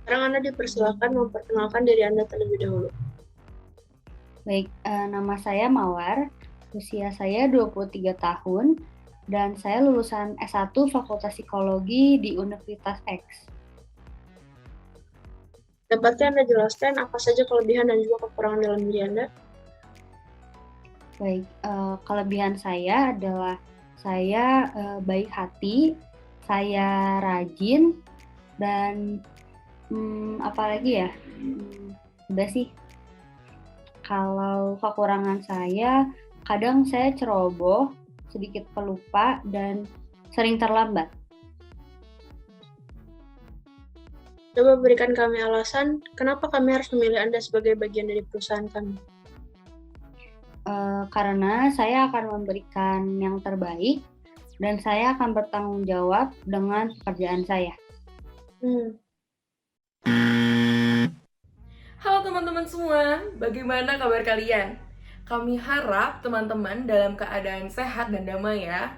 Sekarang Anda dipersilakan memperkenalkan diri Anda terlebih dahulu. Baik, nama saya Mawar, usia saya 23 tahun, dan saya lulusan S1 Fakultas Psikologi di Universitas X. Dapatkah Anda jelaskan apa saja kelebihan dan juga kekurangan dalam diri Anda? Baik, kelebihan saya adalah saya baik hati, saya rajin, dan apalagi ya, udah sih. Kalau kekurangan saya, kadang saya ceroboh, sedikit pelupa, dan sering terlambat. Coba berikan kami alasan kenapa kami harus memilih Anda sebagai bagian dari perusahaan kami. Karena saya akan memberikan yang terbaik dan saya akan bertanggung jawab dengan pekerjaan saya. Hmm. Halo teman-teman semua, bagaimana kabar kalian? Kami harap teman-teman dalam keadaan sehat dan damai ya.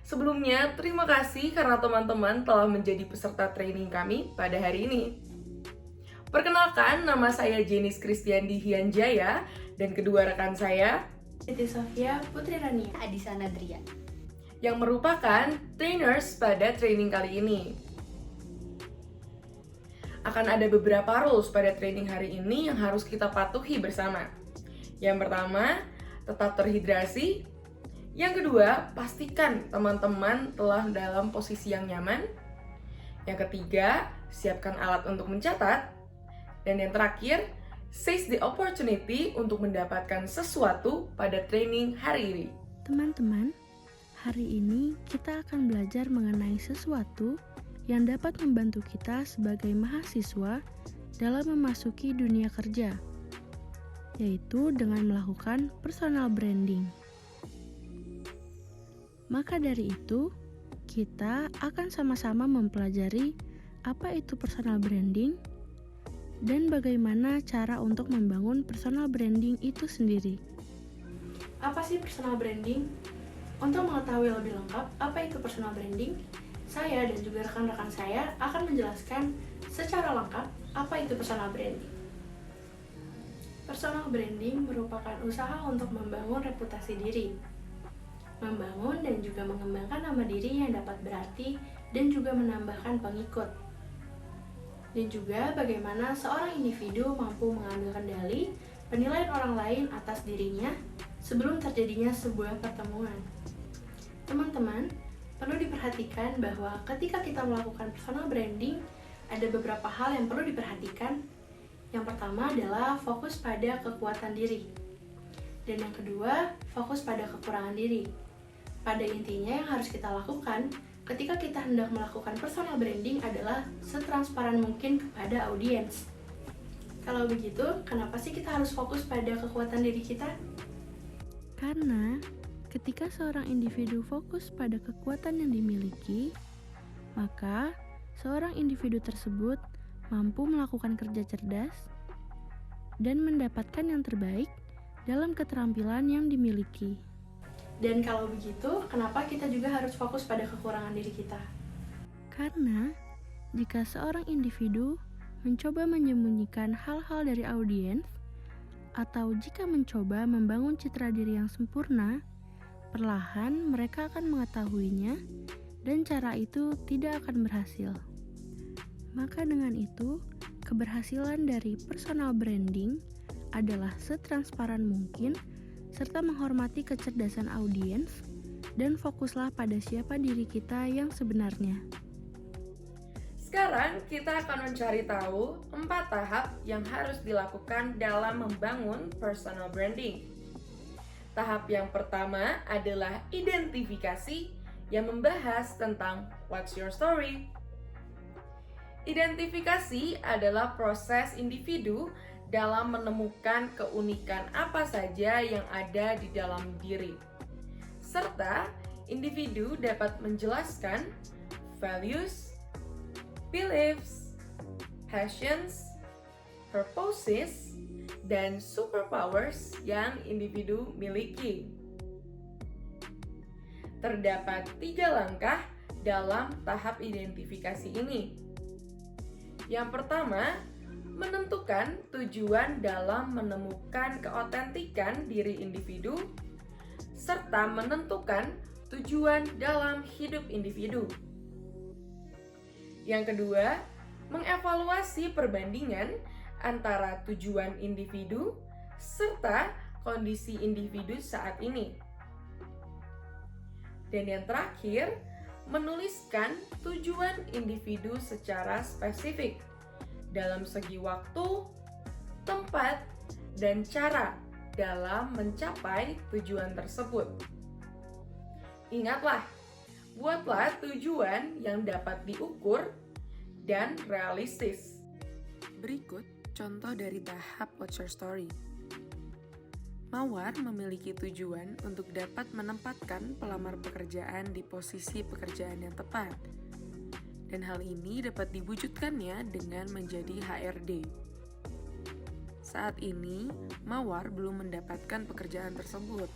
Sebelumnya, terima kasih karena teman-teman telah menjadi peserta training kami pada hari ini. Perkenalkan, nama saya Jenis Kristiandi Hianjaya dan kedua rekan saya, Siti Sofia Putri Rania, Adisa Nadria. yang merupakan trainers pada training kali ini. Akan ada beberapa rules pada training hari ini yang harus kita patuhi bersama. Yang pertama, tetap terhidrasi. Yang kedua, pastikan teman-teman telah dalam posisi yang nyaman. Yang ketiga, siapkan alat untuk mencatat. Dan yang terakhir, seize the opportunity untuk mendapatkan sesuatu pada training hari ini. teman-teman, hari ini kita akan belajar mengenai sesuatu yang dapat membantu kita sebagai mahasiswa dalam memasuki dunia kerja, yaitu dengan melakukan personal branding. Maka dari itu, kita akan sama-sama mempelajari apa itu personal branding dan bagaimana cara untuk membangun personal branding itu sendiri. Apa sih personal branding? Untuk mengetahui lebih lengkap apa itu personal branding, saya dan juga rekan-rekan saya akan menjelaskan secara lengkap apa itu personal branding. Personal branding merupakan usaha untuk membangun reputasi diri, membangun dan juga mengembangkan nama diri yang dapat berarti dan juga menambahkan pengikut. Dan juga bagaimana seorang individu mampu mengambil kendali penilaian orang lain atas dirinya sebelum terjadinya sebuah pertemuan. Teman-teman, perlu diperhatikan bahwa ketika kita melakukan personal branding, ada beberapa hal yang perlu diperhatikan. Yang pertama adalah fokus pada kekuatan diri. Dan yang kedua, fokus pada kekurangan diri. Pada intinya yang harus kita lakukan ketika kita hendak melakukan personal branding adalah setransparan mungkin kepada audiens. Kalau begitu, kenapa sih kita harus fokus pada kekuatan diri kita? Karena ketika seorang individu fokus pada kekuatan yang dimiliki, maka seorang individu tersebut mampu melakukan kerja cerdas dan mendapatkan yang terbaik dalam keterampilan yang dimiliki. Dan kalau begitu, kenapa kita juga harus fokus pada kekurangan diri kita? Karena jika seorang individu mencoba menyembunyikan hal-hal dari audiens, atau jika mencoba membangun citra diri yang sempurna, perlahan mereka akan mengetahuinya dan cara itu tidak akan berhasil. Maka dengan itu, keberhasilan dari personal branding adalah setransparan mungkin serta menghormati kecerdasan audiens dan fokuslah pada siapa diri kita yang sebenarnya. Sekarang kita akan mencari tahu 4 tahap yang harus dilakukan dalam membangun personal branding. Tahap yang pertama adalah identifikasi yang membahas tentang what's your story. Identifikasi adalah proses individu dalam menemukan keunikan apa saja yang ada di dalam diri. Serta individu dapat menjelaskan values, beliefs, passions, purposes, dan superpowers yang individu miliki. Terdapat 3 langkah dalam tahap identifikasi ini. Yang pertama, menentukan tujuan dalam menemukan keautentikan diri individu, serta menentukan tujuan dalam hidup individu. Yang kedua, mengevaluasi perbandingan antara tujuan individu serta kondisi individu saat ini. Dan yang terakhir, menuliskan tujuan individu secara spesifik dalam segi waktu, tempat, dan cara dalam mencapai tujuan tersebut. Ingatlah, buatlah tujuan yang dapat diukur dan realistis. Berikut contoh dari tahap What's Your Story. Mawar memiliki tujuan untuk dapat menempatkan pelamar pekerjaan di posisi pekerjaan yang tepat. Dan hal ini dapat diwujudkannya dengan menjadi HRD. Saat ini, Mawar belum mendapatkan pekerjaan tersebut.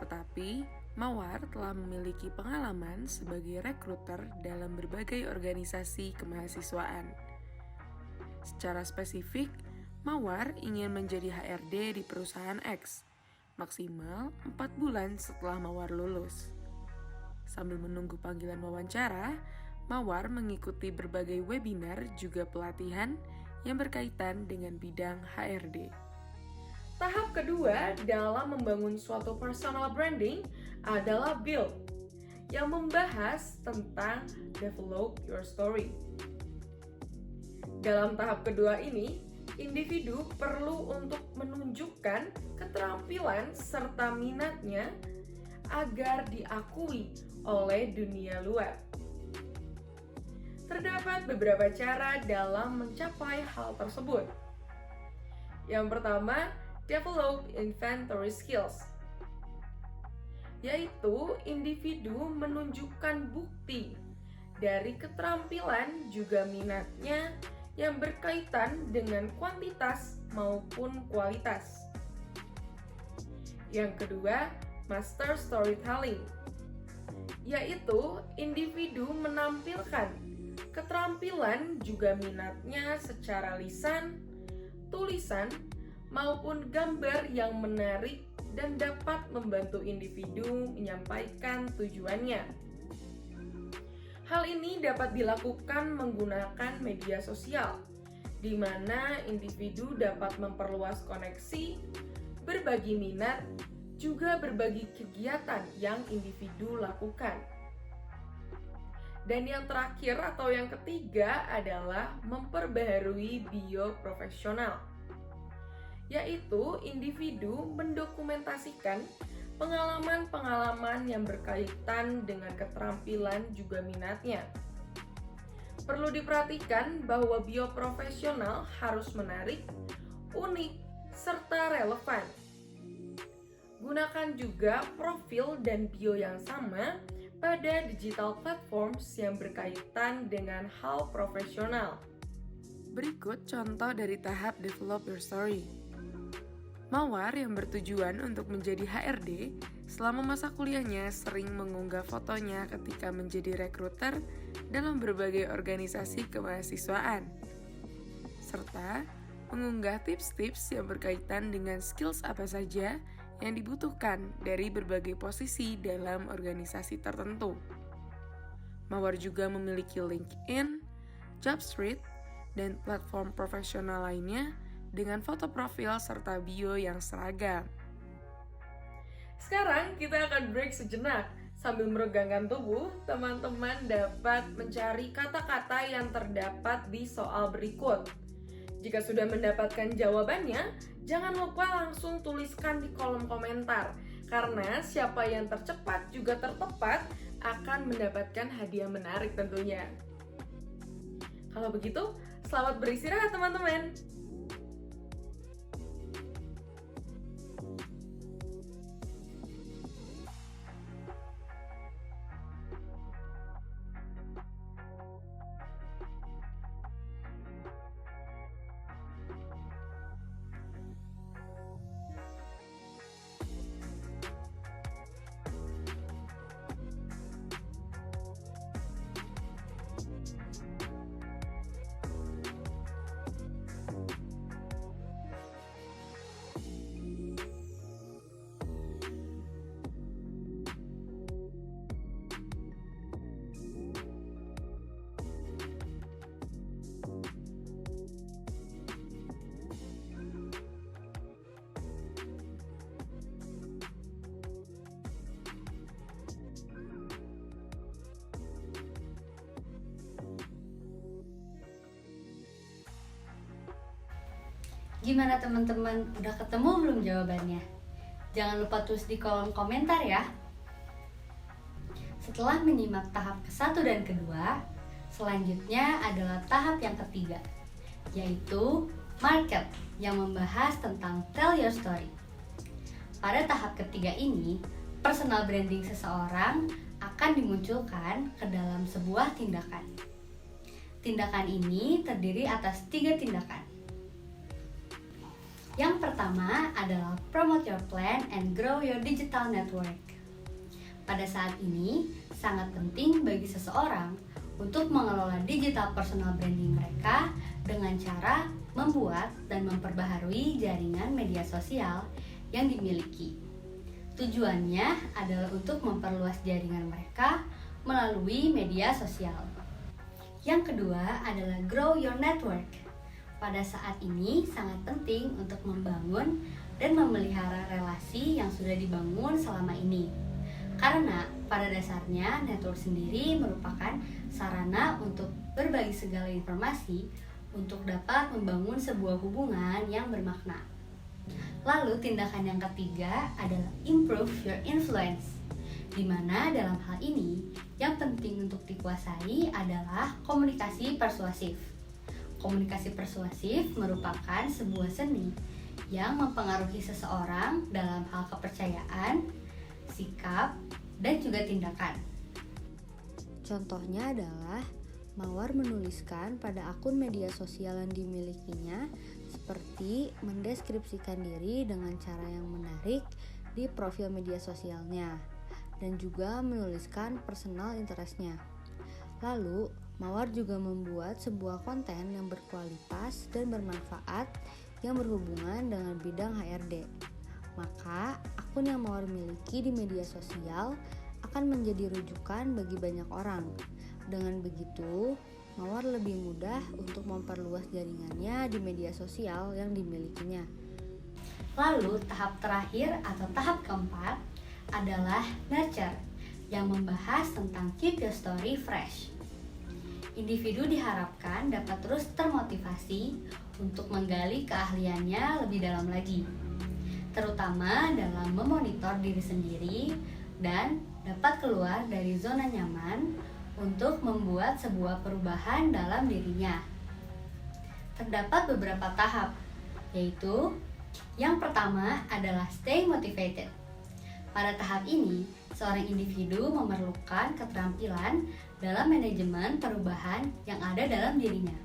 Tetapi, Mawar telah memiliki pengalaman sebagai rekruter dalam berbagai organisasi kemahasiswaan. Secara spesifik, Mawar ingin menjadi HRD di perusahaan X, maksimal 4 bulan setelah Mawar lulus. Sambil menunggu panggilan wawancara, Mawar mengikuti berbagai webinar juga pelatihan yang berkaitan dengan bidang HRD. Tahap kedua dalam membangun suatu personal branding adalah build, yang membahas tentang develop your story. Dalam tahap kedua ini, individu perlu untuk menunjukkan keterampilan serta minatnya agar diakui oleh dunia luar. Terdapat beberapa cara dalam mencapai hal tersebut. Yang pertama, develop inventory skills, yaitu individu menunjukkan bukti dari keterampilan juga minatnya yang berkaitan dengan kuantitas maupun kualitas. Yang kedua, master storytelling, yaitu individu menampilkan keterampilan juga minatnya secara lisan, tulisan, maupun gambar yang menarik dan dapat membantu individu menyampaikan tujuannya. Hal ini dapat dilakukan menggunakan media sosial, di mana individu dapat memperluas koneksi, berbagi minat, juga berbagi kegiatan yang individu lakukan. Dan yang terakhir atau yang ketiga adalah memperbaharui bio profesional, yaitu individu mendokumentasikan pengalaman-pengalaman yang berkaitan dengan keterampilan juga minatnya. Perlu diperhatikan bahwa bio profesional harus menarik, unik, serta relevan. Gunakan juga profil dan bio yang sama pada digital platforms yang berkaitan dengan hal profesional. Berikut contoh dari tahap Develop Your Story. Mawar yang bertujuan untuk menjadi HRD selama masa kuliahnya sering mengunggah fotonya ketika menjadi rekruter dalam berbagai organisasi kemahasiswaan, serta mengunggah tips-tips yang berkaitan dengan skills apa saja yang dibutuhkan dari berbagai posisi dalam organisasi tertentu. Mawar juga memiliki LinkedIn, Jobstreet, dan platform profesional lainnya dengan foto profil serta bio yang seragam. Sekarang kita akan break sejenak. Sambil meregangkan tubuh, teman-teman dapat mencari kata-kata yang terdapat di soal berikut. Jika sudah mendapatkan jawabannya, jangan lupa langsung tuliskan di kolom komentar. Karena siapa yang tercepat juga tertepat akan mendapatkan hadiah menarik tentunya. Kalau begitu, selamat beristirahat teman-teman. Gimana teman-teman? Udah ketemu belum jawabannya? Jangan lupa tulis di kolom komentar ya. Setelah menyimak tahap ke-1 dan kedua, selanjutnya adalah tahap yang ketiga, yaitu market yang membahas tentang tell your story. Pada tahap ketiga ini, personal branding seseorang akan dimunculkan ke dalam sebuah tindakan. Tindakan ini terdiri atas 3 tindakan. Yang pertama adalah promote your plan and grow your digital network. Pada saat ini, sangat penting bagi seseorang untuk mengelola digital personal branding mereka dengan cara membuat dan memperbaharui jaringan media sosial yang dimiliki. Tujuannya adalah untuk memperluas jaringan mereka melalui media sosial. Yang kedua adalah grow your network. Pada saat ini sangat penting untuk membangun dan memelihara relasi yang sudah dibangun selama ini. Karena pada dasarnya network sendiri merupakan sarana untuk berbagi segala informasi untuk dapat membangun sebuah hubungan yang bermakna. Lalu tindakan yang ketiga adalah improve your influence, di mana dalam hal ini yang penting untuk dikuasai adalah komunikasi persuasif. Komunikasi persuasif merupakan sebuah seni yang mempengaruhi seseorang dalam hal kepercayaan, sikap, dan juga tindakan. Contohnya adalah Mawar menuliskan pada akun media sosial yang dimilikinya seperti mendeskripsikan diri dengan cara yang menarik di profil media sosialnya dan juga menuliskan personal interest-nya. Lalu, Mawar juga membuat sebuah konten yang berkualitas dan bermanfaat yang berhubungan dengan bidang HRD. Maka, akun yang Mawar miliki di media sosial akan menjadi rujukan bagi banyak orang. Dengan begitu, Mawar lebih mudah untuk memperluas jaringannya di media sosial yang dimilikinya. Lalu, tahap terakhir atau tahap keempat adalah nurture yang membahas tentang keep your story fresh. Individu diharapkan dapat terus termotivasi untuk menggali keahliannya lebih dalam lagi, terutama dalam memonitor diri sendiri dan dapat keluar dari zona nyaman untuk membuat sebuah perubahan dalam dirinya. Terdapat beberapa tahap, yaitu yang pertama adalah stay motivated. Pada tahap ini, seorang individu memerlukan keterampilan dalam manajemen perubahan yang ada dalam dirinya.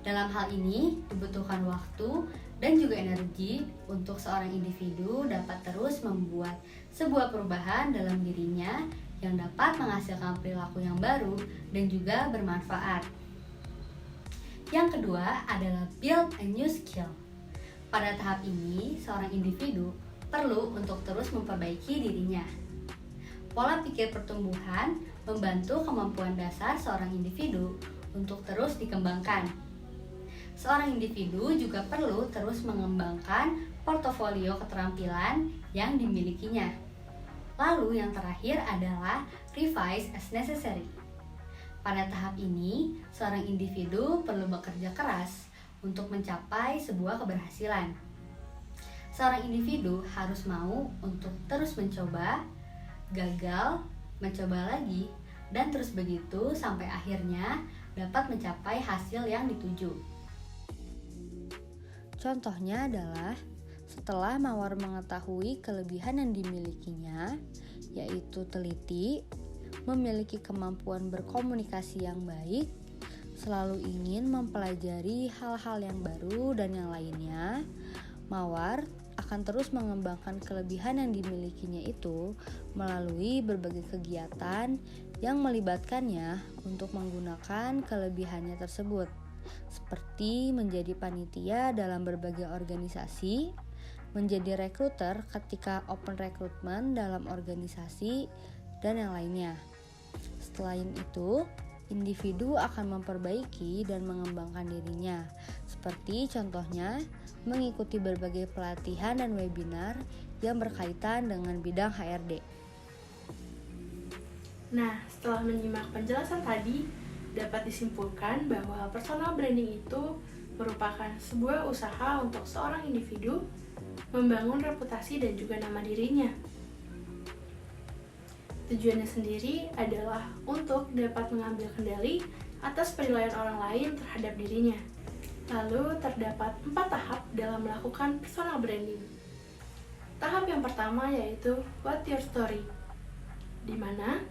Dalam hal ini, dibutuhkan waktu dan juga energi untuk seorang individu dapat terus membuat sebuah perubahan dalam dirinya yang dapat menghasilkan perilaku yang baru dan juga bermanfaat. Yang kedua adalah build a new skill. Pada tahap ini, seorang individu perlu untuk terus memperbaiki dirinya. Pola pikir pertumbuhan membantu kemampuan dasar seorang individu untuk terus dikembangkan. Seorang individu juga perlu terus mengembangkan portofolio keterampilan yang dimilikinya. Lalu yang terakhir adalah revise as necessary. Pada tahap ini, seorang individu perlu bekerja keras untuk mencapai sebuah keberhasilan. Seorang individu harus mau untuk terus mencoba, gagal, mencoba lagi, dan terus begitu sampai akhirnya dapat mencapai hasil yang dituju. Contohnya adalah setelah Mawar mengetahui kelebihan yang dimilikinya, yaitu teliti, memiliki kemampuan berkomunikasi yang baik, selalu ingin mempelajari hal-hal yang baru dan yang lainnya, Mawar akan terus mengembangkan kelebihan yang dimilikinya itu melalui berbagai kegiatan yang melibatkannya untuk menggunakan kelebihannya tersebut, seperti menjadi panitia dalam berbagai organisasi, menjadi rekruter ketika open recruitment dalam organisasi, dan yang lainnya. Selain itu, individu akan memperbaiki dan mengembangkan dirinya, seperti contohnya mengikuti berbagai pelatihan dan webinar yang berkaitan dengan bidang HRD. Nah, setelah menyimak penjelasan tadi, dapat disimpulkan bahwa personal branding itu merupakan sebuah usaha untuk seorang individu membangun reputasi dan juga nama dirinya. Tujuannya sendiri adalah untuk dapat mengambil kendali atas penilaian orang lain terhadap dirinya. Lalu terdapat 4 tahap dalam melakukan personal branding. Tahap yang pertama yaitu What's Your Story, di mana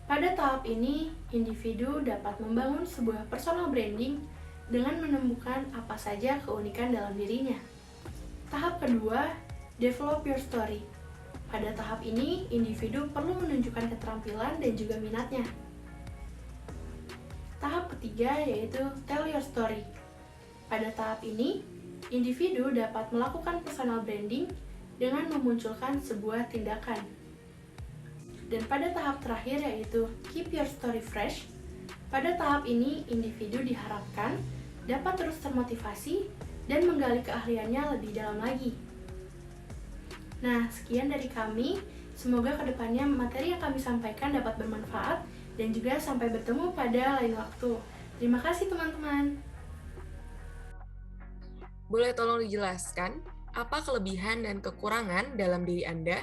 pada tahap ini individu dapat membangun sebuah personal branding dengan menemukan apa saja keunikan dalam dirinya. Tahap kedua, Develop Your Story. Pada tahap ini, individu perlu menunjukkan keterampilan dan juga minatnya. Tahap ketiga yaitu Tell Your Story. Pada tahap ini, individu dapat melakukan personal branding dengan memunculkan sebuah tindakan. Dan pada tahap terakhir yaitu Keep Your Story Fresh. Pada tahap ini, individu diharapkan dapat terus termotivasi dan menggali keahliannya lebih dalam lagi. Nah, sekian dari kami. Semoga kedepannya materi yang kami sampaikan dapat bermanfaat dan juga sampai bertemu pada lain waktu. Terima kasih teman-teman. Boleh tolong dijelaskan apa kelebihan dan kekurangan dalam diri Anda?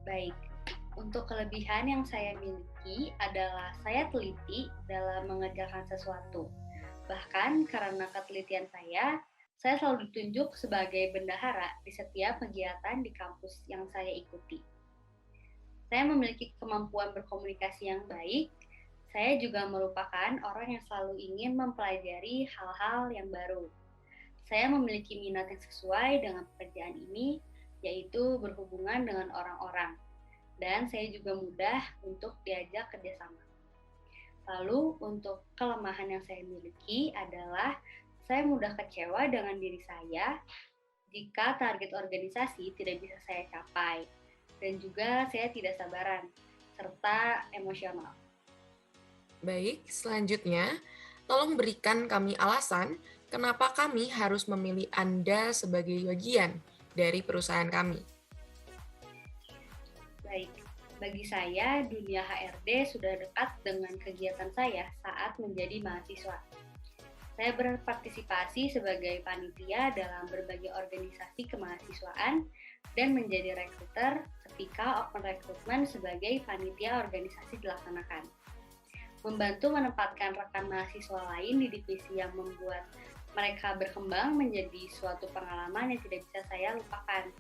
Baik, untuk kelebihan yang saya miliki adalah saya teliti dalam mengerjakan sesuatu. Bahkan karena ketelitian saya selalu ditunjuk sebagai bendahara di setiap kegiatan di kampus yang saya ikuti. Saya memiliki kemampuan berkomunikasi yang baik. Saya juga merupakan orang yang selalu ingin mempelajari hal-hal yang baru. Saya memiliki minat yang sesuai dengan pekerjaan ini, yaitu berhubungan dengan orang-orang. Dan saya juga mudah untuk diajak kerjasama. Lalu untuk kelemahan yang saya miliki adalah saya mudah kecewa dengan diri saya jika target organisasi tidak bisa saya capai. Dan juga saya tidak sabaran, serta emosional. Baik, selanjutnya, tolong berikan kami alasan kenapa kami harus memilih Anda sebagai bagian dari perusahaan kami. Baik, bagi saya dunia HRD sudah dekat dengan kegiatan saya saat menjadi mahasiswa. Saya berpartisipasi sebagai panitia dalam berbagai organisasi kemahasiswaan dan menjadi rekruter ketika open recruitment sebagai panitia organisasi dilaksanakan. Membantu menempatkan rekan mahasiswa lain di divisi yang membuat mereka berkembang menjadi suatu pengalaman yang tidak bisa saya lupakan.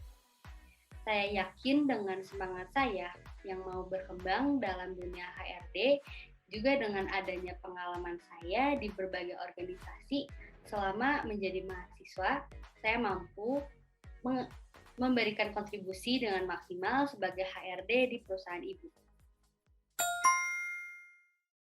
Saya yakin dengan semangat saya yang mau berkembang dalam dunia HRD, juga dengan adanya pengalaman saya di berbagai organisasi selama menjadi mahasiswa, saya mampu memberikan kontribusi dengan maksimal sebagai HRD di perusahaan ibu.